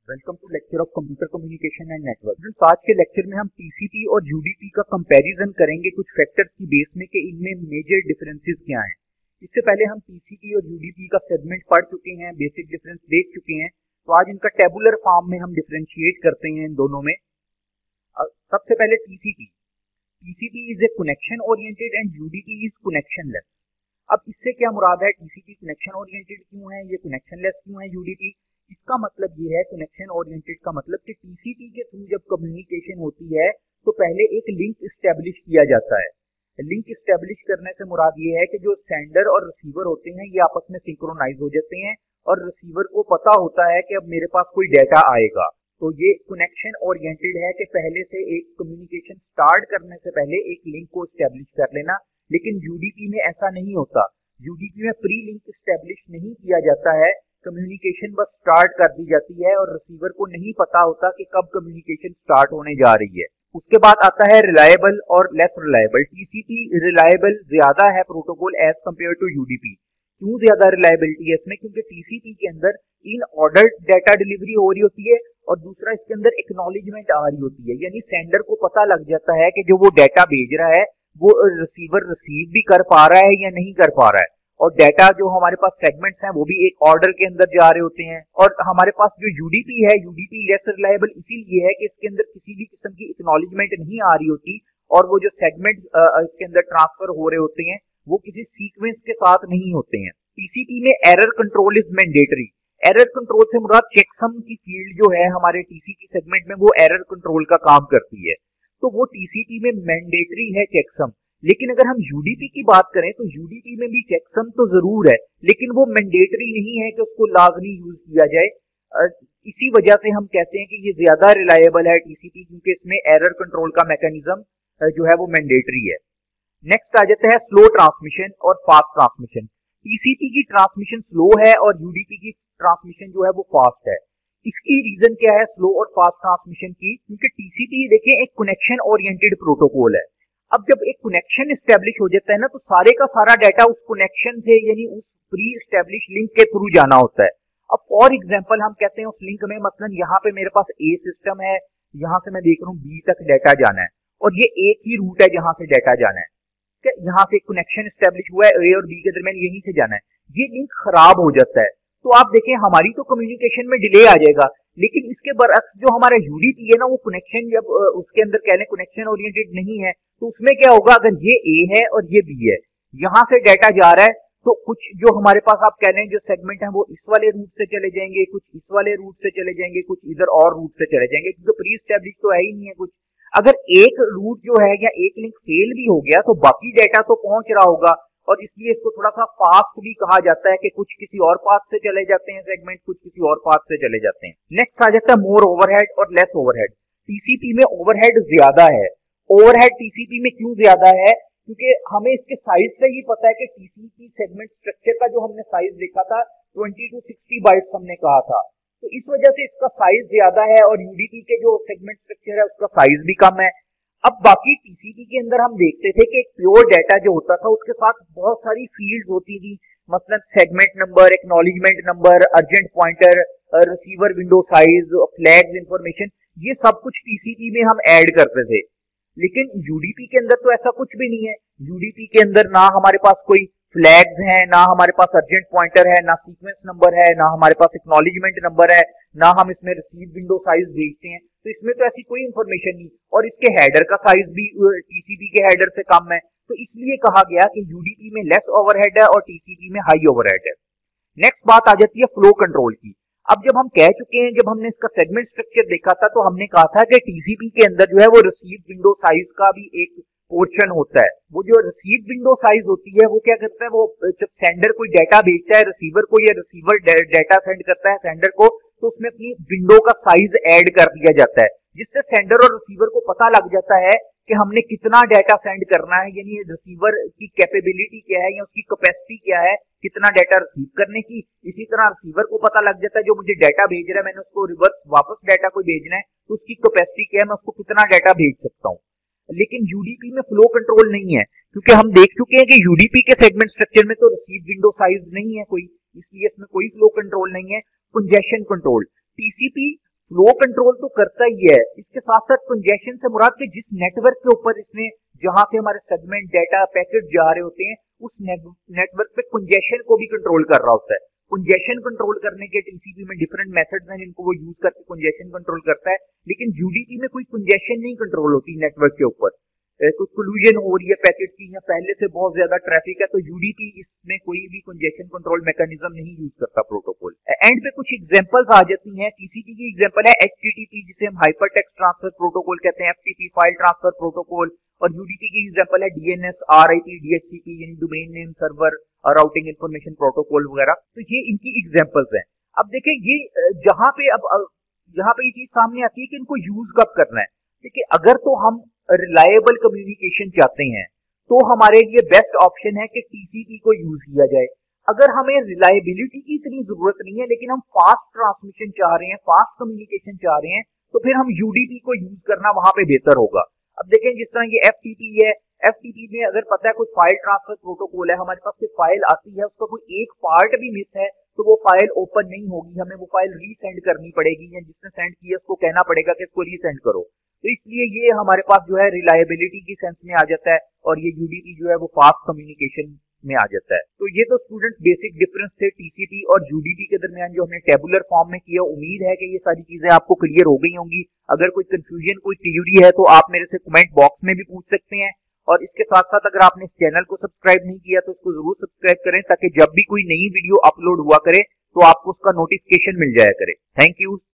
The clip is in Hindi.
Welcome to lecture of computer communication and network. आज के लेक्चर में हम टीसीपी और यूडीपी का कंपैरिजन करेंगे कुछ फैक्टर्स की बेस में कि इनमें मेजर डिफरेंसेस क्या हैं। इससे पहले हम टीसीपी और यूडीपी का सेगमेंट पढ़ चुके हैं, बेसिक डिफरेंस देख चुके हैं। तो आज इनका टेबुलर फॉर्म में हम डिफरेंशिएट करते हैं इन दोनों में। सबसे पहले TCP is a connection oriented and UDP is connectionless. अब इससे क्या मुराद है? टीसीपी कनेक्शन ओरिएंटेड क्यों है, ये कनेक्शनलेस क्यों है यूडीपी? इसका मतलब ये है, कनेक्शन ओरिएंटेड का मतलब कि टीसीपी के थ्रू जब कम्युनिकेशन होती है तो पहले एक लिंक इस्टेब्लिश किया जाता है। लिंक इस्टेब्लिश करने से मुराद ये है कि जो सेंडर और रिसीवर होते हैं ये आपस में सिंक्रोनाइज हो जाते हैं और रिसीवर को पता होता है कि अब मेरे पास कोई डेटा आएगा। तो ये कनेक्शन ओरिएंटेड है कि पहले से एक कम्युनिकेशन स्टार्ट करने से पहले एक लिंक को इस्टेब्लिश कर लेना। लेकिन यूडीपी में ऐसा नहीं होता। यूडीपी में प्री लिंक इस्टेब्लिश नहीं किया जाता है, कम्युनिकेशन बस स्टार्ट कर दी जाती है और रिसीवर को नहीं पता होता कि कब कम्युनिकेशन स्टार्ट होने जा रही है। उसके बाद आता है रिलायबल और लेस रिलायबल। टीसीपी रिलायबल ज्यादा है protocol as compare to UDP. क्यों ज्यादा रिलायबिलिटी है इसमें? क्योंकि टीसीपी के अंदर इन ऑर्डर डाटा डिलीवरी हो रही होती है और दूसरा इसके अंदर एक्नॉलेजमेंट आ रही होती है, यानी सेंडर को पता लग जाता है कि जो वो डाटा भेज रहा है वो रिसीवर रिसीव भी कर पा रहा है या नहीं कर पा रहा है। और डाटा जो हमारे पास सेगमेंट्स हैं वो भी एक ऑर्डर के अंदर जा रहे होते हैं। और हमारे पास जो यूडीपी है, यूडीपी लेस रिलायबल इसीलिए है कि इसके अंदर किसी भी किस्म की एक्नॉलेजमेंट नहीं आ रही होती और वो जो सेगमेंट इसके अंदर ट्रांसफर हो रहे होते हैं वो किसी सीक्वेंस के साथ नहीं होते हैं। टीसीपी में error control is mandatory. Error control से मुराद चेकसम की फील्ड जो है हमारे टीसीपी सेगमेंट में वो एरर कंट्रोल का काम करती है, तो वो टीसीपी में मैंडेटरी है चेकसम। लेकिन अगर हम यूडीपी की बात करें तो यूडीपी में भी चेकसम तो जरूर है लेकिन वो मैंडेटरी नहीं है कि उसको लाजमी यूज किया जाए। इसी वजह से हम कहते हैं कि ये ज्यादा रिलायबल है टीसीपी, क्योंकि इसमें एरर कंट्रोल का मैकेनिज्म जो है वो मैंडेटरी है। नेक्स्ट आ जाता है स्लो ट्रांसमिशन और फास्ट ट्रांसमिशन। टीसीपी की ट्रांसमिशन स्लो है और यूडीपी की ट्रांसमिशन जो है वो फास्ट है। इसकी रीजन क्या है स्लो और फास्ट ट्रांसमिशन की? क्योंकि टीसीपी देखें एक कनेक्शन ओरिएंटेड प्रोटोकॉल है। अब जब एक कनेक्शन इस्टेब्लिश हो जाता है ना तो सारे का सारा डाटा उस कनेक्शन से यानी उस प्री इस्टेब्लिश लिंक के थ्रू जाना होता है। अब फॉर एग्जांपल हम कहते हैं उस लिंक में मसलन यहाँ पे मेरे पास ए सिस्टम है, यहाँ से मैं देख रहा हूँ बी तक डाटा जाना है और ये एक ही रूट है जहां से डाटा जाना है। यहाँ से कनेक्शन इस्टेब्लिश हुआ है, ए और बी के दरमियान यहीं से जाना है। ये लिंक खराब हो जाता है तो आप देखें हमारी तो कम्युनिकेशन में डिले आ जाएगा, लेकिन इसके बरअक्स जो हमारा यूडीपी है ना वो कनेक्शन जब उसके अंदर कह लें कनेक्शन ओरिएंटेड नहीं है तो उसमें क्या होगा, अगर ये ए है और ये बी है, यहाँ से डाटा जा रहा है तो कुछ जो हमारे पास आप कह लें जो सेगमेंट है वो इस वाले रूट से चले जाएंगे, कुछ इस वाले रूट से चले जाएंगे, कुछ इधर और रूट से चले जाएंगे, क्योंकि प्री एस्टेब्लिश तो है ही नहीं है कुछ। अगर एक रूट जो है या एक लिंक फेल भी हो गया तो बाकी डाटा तो पहुंच रहा होगा और इसलिए इसको थोड़ा सा फास्ट भी कहा जाता है कि कुछ किसी और पाथ से चले जाते हैं सेगमेंट, कुछ किसी और पाथ से चले जाते हैं। नेक्स्ट आ जाता है मोर ओवरहेड और लेस ओवरहेड। टीसीपी में ओवरहेड ज्यादा है। ओवरहेड टीसीपी में क्यों ज्यादा है? क्योंकि हमें इसके साइज से ही पता है कि टीसीपी सेगमेंट स्ट्रक्चर का जो हमने साइज देखा था 20 to 60 बाइट्स हमने कहा था, तो इस वजह से इसका साइज ज्यादा है और यूडीपी के जो सेगमेंट स्ट्रक्चर है उसका साइज भी कम है। अब बाकी टीसीपी के अंदर हम देखते थे कि एक प्योर डाटा जो होता था उसके साथ बहुत सारी फील्ड्स होती थी, मतलब segment number, acknowledgement number, urgent pointer, receiver window size, flags information, ये सब कुछ टीसीपी में हम ऐड करते थे। लेकिन यूडीपी के अंदर तो ऐसा कुछ भी नहीं है। यूडीपी के अंदर ना हमारे पास कोई फ्लैग्स हैं, ना हमारे पास अर्जेंट पॉइंटर है, ना सीक्वेंस नंबर है, ना हमारे पास एक्नॉलेजमेंट नंबर है, ना हम इसमें रिसीव विंडो साइज भेजते हैं, तो इसमें तो ऐसी कोई इंफॉर्मेशन नहीं। और इसके हेडर का साइज भी टीसीपी के हेडर से कम है, तो इसलिए कहा गया कि यूडीपी में लेस ओवरहेड है और टीसीपी में हाई ओवरहेड है। नेक्स्ट बात आ जाती है फ्लो कंट्रोल की। अब जब हम कह चुके हैं, जब हमने इसका सेगमेंट स्ट्रक्चर देखा था तो हमने कहा था कि टीसीपी के अंदर जो है वो रिसीव विंडो साइज का भी एक पोर्शन होता है। वो जो रिसीव विंडो साइज होती है वो क्या करता है, वो जब सेंडर कोई डाटा भेजता है रिसीवर को या रिसीवर डाटा सेंड करता है सेंडर को, तो उसमें अपनी विंडो का साइज ऐड कर दिया जाता है, जिससे सेंडर और रिसीवर को पता लग जाता है कि हमने कितना डाटा सेंड करना है, यानी रिसीवर की कैपेबिलिटी क्या है या उसकी कैपेसिटी क्या है कितना डाटा रिसीव करने की। इसी तरह रिसीवर को पता लग जाता है जो मुझे डाटा भेज रहा है मैंने उसको रिवर्स वापस डाटा को भेजना है तो उसकी कैपेसिटी क्या है, मैं उसको कितना डाटा भेज सकता हूँ। लेकिन यूडीपी में फ्लो कंट्रोल नहीं है, क्योंकि हम देख चुके हैं कि यूडीपी के सेगमेंट स्ट्रक्चर में तो रिसीव विंडो साइज नहीं है कोई, इसलिए इसमें कोई फ्लो कंट्रोल नहीं है। Congestion control, TCP flow control तो करता ही है, इसके साथ साथ कंजेशन से मुराद के जिस नेटवर्क के ऊपर इसने, जहां से हमारे सेगमेंट डेटा पैकेट जा रहे होते हैं, उस नेटवर्क पे कंजेशन को भी कंट्रोल कर रहा होता है। कंजेशन कंट्रोल करने के टीसीपी में डिफरेंट मेथड्स हैं जिनको वो यूज करके कंजेशन कंट्रोल करता है, लेकिन यूडीपी में कोई कंजेशन नहीं कंट्रोल होती नेटवर्क के ऊपर। कुछ कोल्यूजन हो रही है पैकेट की या पहले से बहुत ज्यादा ट्रैफिक है, तो यूडीपी इसमें कोई भी कंजेशन कंट्रोल मैकेनिज्म नहीं यूज करता प्रोटोकॉल। एंड पे कुछ एग्जांपल्स आ जाती हैं। टीसीपी की एग्जांपल है एचटीटीपी, जिसे हम हाइपरटेक्स्ट ट्रांसफर प्रोटोकॉल कहते हैं, एफटीपी फाइल ट्रांसफर प्रोटोकॉल, और यूडीपी की एग्जांपल है डीएनएस, आरआईपी, डीएचसीपी यानी domain name server routing information protocol वगैरह। तो ये इनकी एग्जांपल्स हैं। अब देखें ये जहां पे यहाँ पे ये चीज सामने आती है कि इनको यूज कब करना है। देखिए, अगर तो हम रिलायबल कम्युनिकेशन चाहते हैं तो हमारे लिए बेस्ट ऑप्शन है कि टीसीपी को यूज किया जाए। अगर हमें रिलायबिलिटी की इतनी जरूरत नहीं है लेकिन हम फास्ट ट्रांसमिशन चाह रहे हैं, फास्ट कम्युनिकेशन चाह रहे हैं, तो फिर हम यूडीपी को यूज करना वहां पे बेहतर होगा। अब देखें, जिस तरह ये एफटीपी है, एफटीपी में अगर पता है कोई फाइल ट्रांसफर प्रोटोकॉल है, हमारे पास कोई फाइल आती है, उसका कोई एक पार्ट भी मिस है तो वो फाइल ओपन नहीं होगी, हमें वो फाइल रीसेंड करनी पड़ेगी या जिसने सेंड किया उसको कहना पड़ेगा कि इसको रीसेंड करो। तो इसलिए ये हमारे पास जो है रिलायबिलिटी की सेंस में आ जाता है और ये यूडीपी जो है वो फास्ट कम्युनिकेशन में आ जाता है। तो ये तो स्टूडेंट्स बेसिक डिफरेंस थे टीसीपी और यूडीपी के दरमियान जो हमने टेबुलर फॉर्म में किया। उम्मीद है कि ये सारी चीजें आपको क्लियर हो गई होंगी। अगर कोई कंफ्यूजन, कोई थ्योरी है तो आप मेरे से कमेंट बॉक्स में भी पूछ सकते हैं। और इसके साथ साथ अगर आपने इस चैनल को सब्सक्राइब नहीं किया तो इसको जरूर सब्सक्राइब करें, ताकि जब भी कोई नई वीडियो अपलोड हुआ करे तो आपको उसका नोटिफिकेशन मिल जाया करे। Thank you.